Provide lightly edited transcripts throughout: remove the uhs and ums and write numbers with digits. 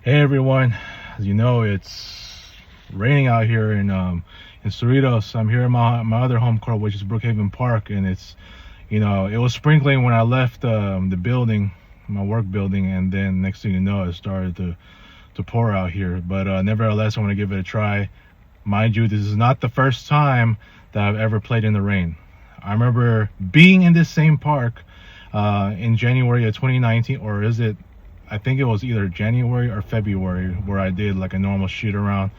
Hey everyone, as you know, it's raining out here in Cerritos. I'm here in my other home court, which is Brookhaven Park, and it's, it was sprinkling when I left the building, my work building, and then next thing you know, it started to pour out here. But nevertheless, I want to give it a try. Mind you, this is not the first time that I've ever played in the rain. I remember being in this same park in January of 2019, or is it? I think it was either January or February where I did like a normal shoot around,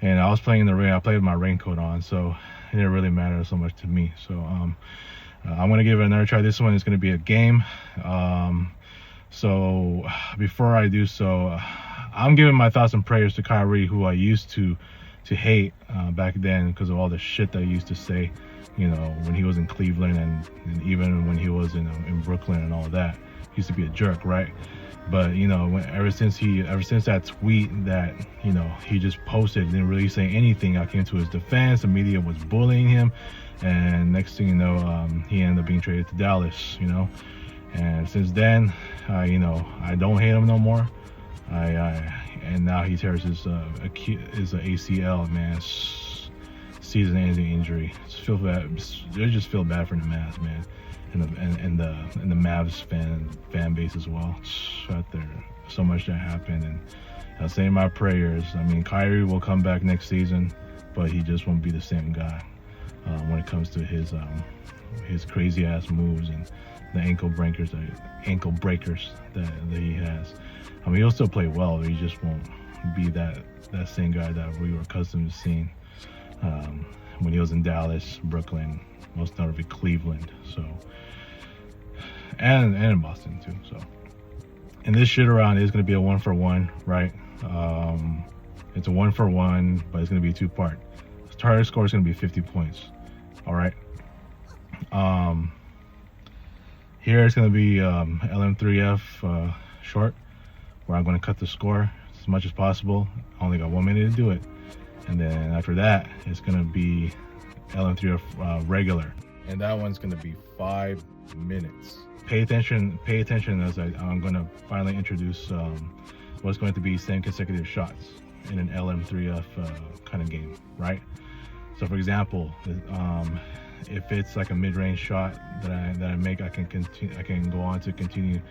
and I was playing in the rain. I played with my raincoat on, so it didn't really matter so much to me. So I'm gonna give it another try. This one is gonna be a game. So before I do so, I'm giving my thoughts and prayers to Kyrie, who I used to hate back then because of all the shit that I used to say, when he was in Cleveland and even when he was in Brooklyn and all that. He used to be a jerk, right? But ever since that tweet that he just posted, didn't really say anything. I came to his defense. The media was bullying him, and next thing you know, he ended up being traded to Dallas. And since then, I don't hate him no more. And now he tears his ACL, man. Season-ending injury. I just feel bad for the Mavs, man. And the Mavs fan base as well. Out there, so much that happened, and I'm saying my prayers. I mean, Kyrie will come back next season, but he just won't be the same guy when it comes to his crazy ass moves and the ankle breakers that he has. I mean, he'll still play well, but he just won't be that same guy that we were accustomed to seeing when he was in Dallas, Brooklyn, most notably Cleveland. So. And in Boston too. So, and this shit around is going to be a 1-for-1, right? It's a 1-for-1, but it's going to be 2-part. The target score is going to be 50 points. All right. Here it's going to be LM3F short, where I'm going to cut the score as much as possible. I only got 1 minute to do it, and then after that, it's going to be LM3F regular, and that one's going to be 5 minutes. Pay attention as I'm going to finally introduce what's going to be 7 consecutive shots in an LM3F kind of game, right? So for example, if it's like a mid-range shot that I make, I can go on to continue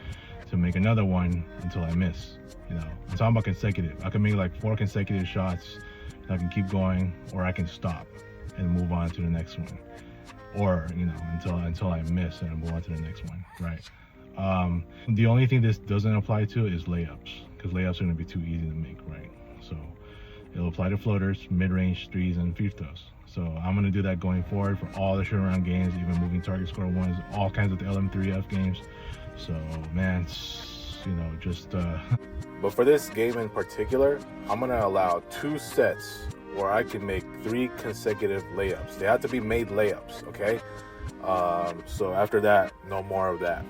to make another one until I miss. I'm talking about consecutive. I can make like 4 consecutive shots, and I can keep going, or I can stop and move on to the next one. Or until I miss and I move on to the next one, right? The only thing this doesn't apply to is layups, because layups are going to be too easy to make, right? So it'll apply to floaters, mid-range threes, and free throws. So I'm going to do that going forward for all the shoot-around games, even moving target score ones, all kinds of the LM3F games. So man, just. But for this game in particular, I'm going to allow 2 sets where I can make 3 consecutive layups. They have to be made layups, okay? So after that, no more of that.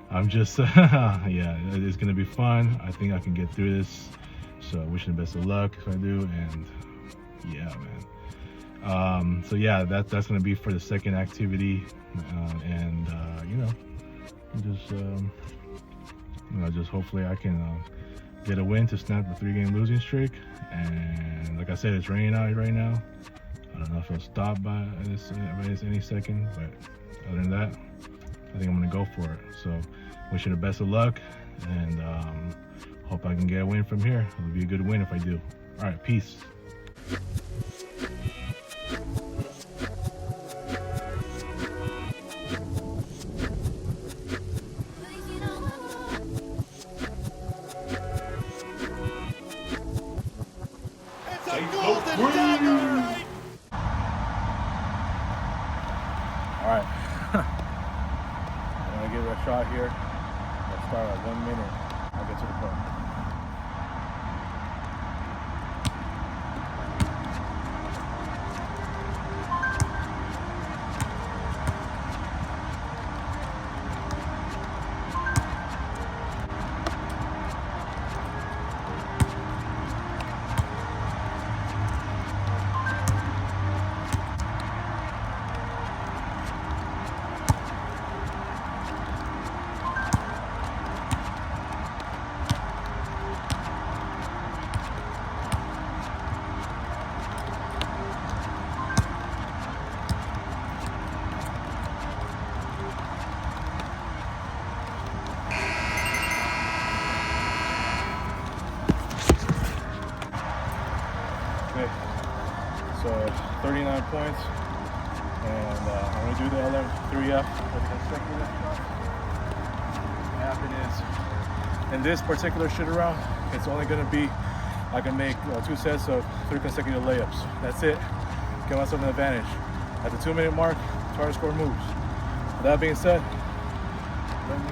I'm just, yeah, it's gonna be fun. I think I can get through this. So wishing the best of luck if I do, and yeah, man. So yeah, that's gonna be for the second activity, and just hopefully I can get a win to snap the 3-game losing streak. And like I said, it's raining out right now. I don't know if it'll stop by any second, but other than that, I think I'm gonna go for it. So wish you the best of luck, and hope I can get a win from here. It'll be a good win if I do. All right, peace. All right, I'm gonna give it a shot here. Let's start at 1 minute. I'll get to the point. points. And I'm going to do the LM3F with consecutive shots. What happened is, in this particular shoot around, it's only going to be, I can make 2 sets of 3 consecutive layups. That's it. Give myself an advantage. At the 2-minute mark, target score moves. With that being said, let me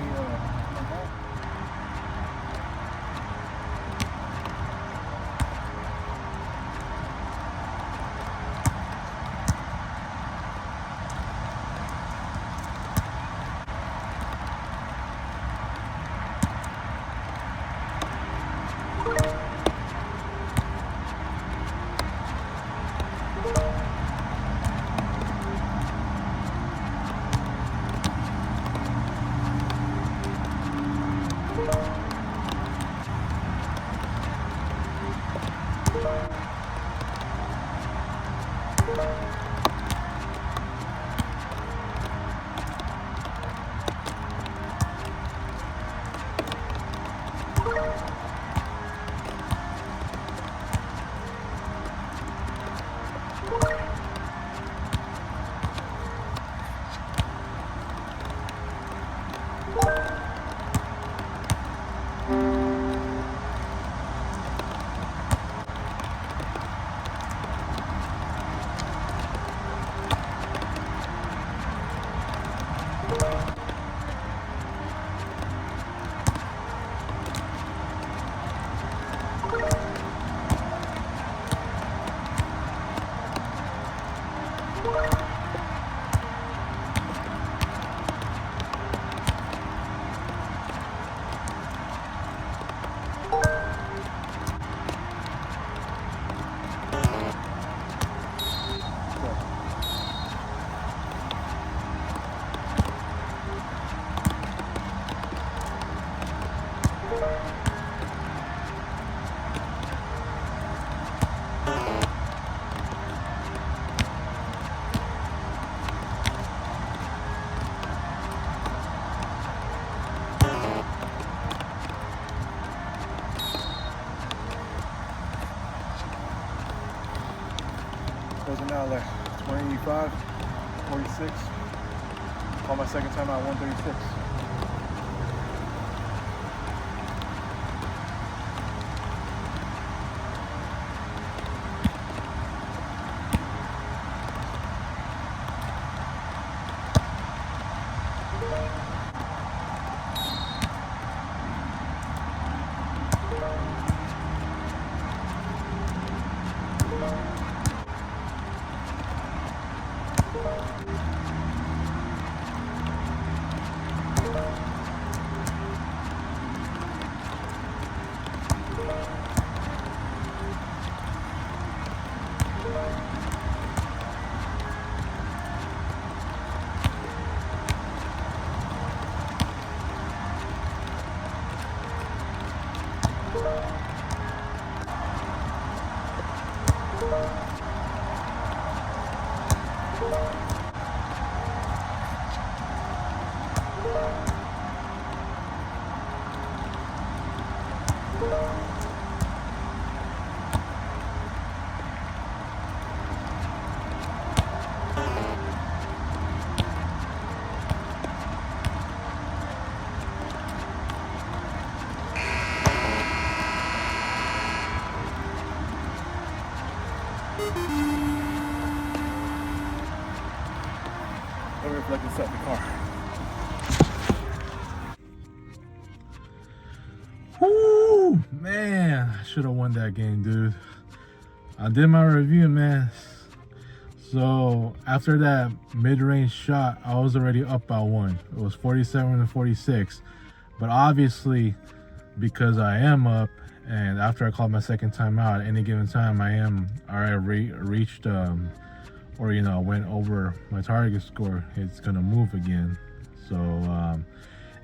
closing out like 25, 46. On my second time out, 136. Let me reflect this up the car. Woo, man, I should have won that game, dude. I did my review, man. So after that mid-range shot, I was already up by 1. It was 47-46. But obviously, because I am up, and after I called my second time out, at any given time, I already reached or went over my target score, it's gonna move again. So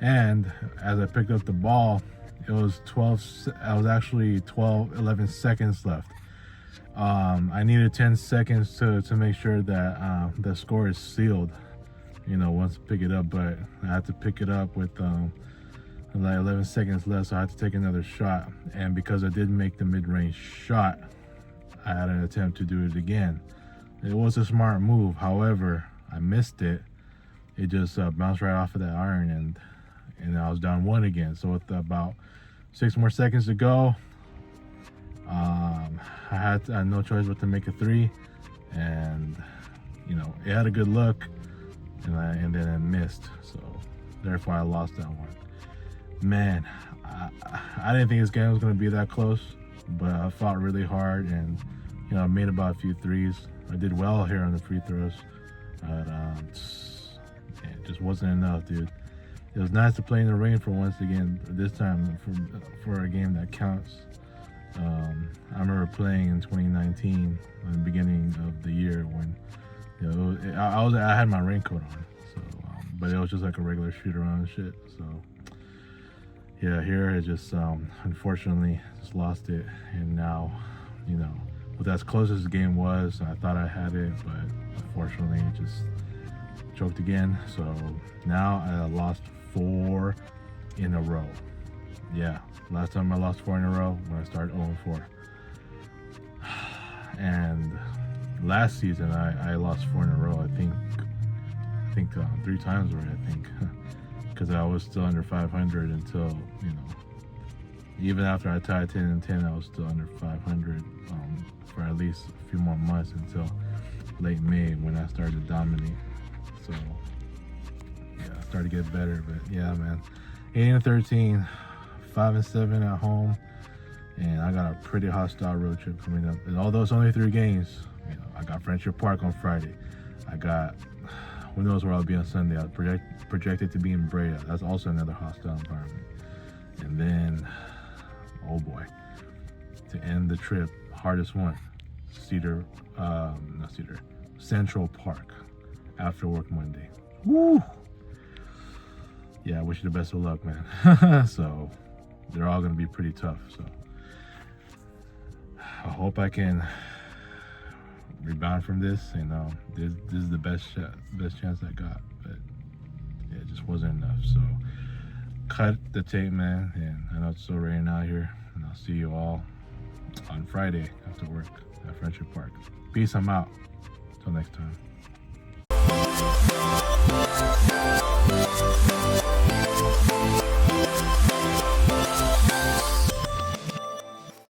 and as I picked up the ball, it was 11 seconds left. I needed 10 seconds to make sure that the score is sealed, once I pick it up, but I had to pick it up with like 11 seconds left, so I had to take another shot. And because I did make the mid-range shot, I had an attempt to do it again. It was a smart move. However, I missed it. It just bounced right off of that iron, and I was down 1 again. So with about 6 more seconds to go, I had no choice but to make a 3, and it had a good look, and then it missed. So therefore, I lost that one. Man, I didn't think this game was gonna be that close, but I fought really hard, and I made about a few threes. I did well here on the free throws, but it just wasn't enough, dude. It was nice to play in the rain for once again. This time for a game that counts. I remember playing in 2019, in the beginning of the year, when I had my raincoat on, so but it was just like a regular shoot-around shit. So yeah, here I just unfortunately just lost it, and now with as close as the game was, I thought I had it, but unfortunately it just choked again. So now I lost 4 in a row. Yeah, last time I lost 4 in a row when I started 0-4. And last season I lost 4 in a row. I think 3 times already. I think because I was still under 500 until even after I tied 10-10, I was still under 500 for at least a few more months until late May when I started to dominate. So yeah, I started to get better. But yeah, man, 8-13, 5-7 at home, and I got a pretty hostile road trip coming up. And although it's only 3 games, I got Friendship Park on Friday. I got, who knows where I'll be on Sunday. I was projected to be in Brea. That's also another hostile environment. And then, oh boy, to end the trip, hardest one, Central Park, after work Monday. Woo! Yeah, I wish you the best of luck, man. So they're all gonna be pretty tough. So I hope I can rebound from this. This is the best chance I got, but yeah, it just wasn't enough. So cut the tape, man. And I know it's still raining out here, and I'll see you all on Friday after work at Friendship Park. Peace. I'm out. Till next time.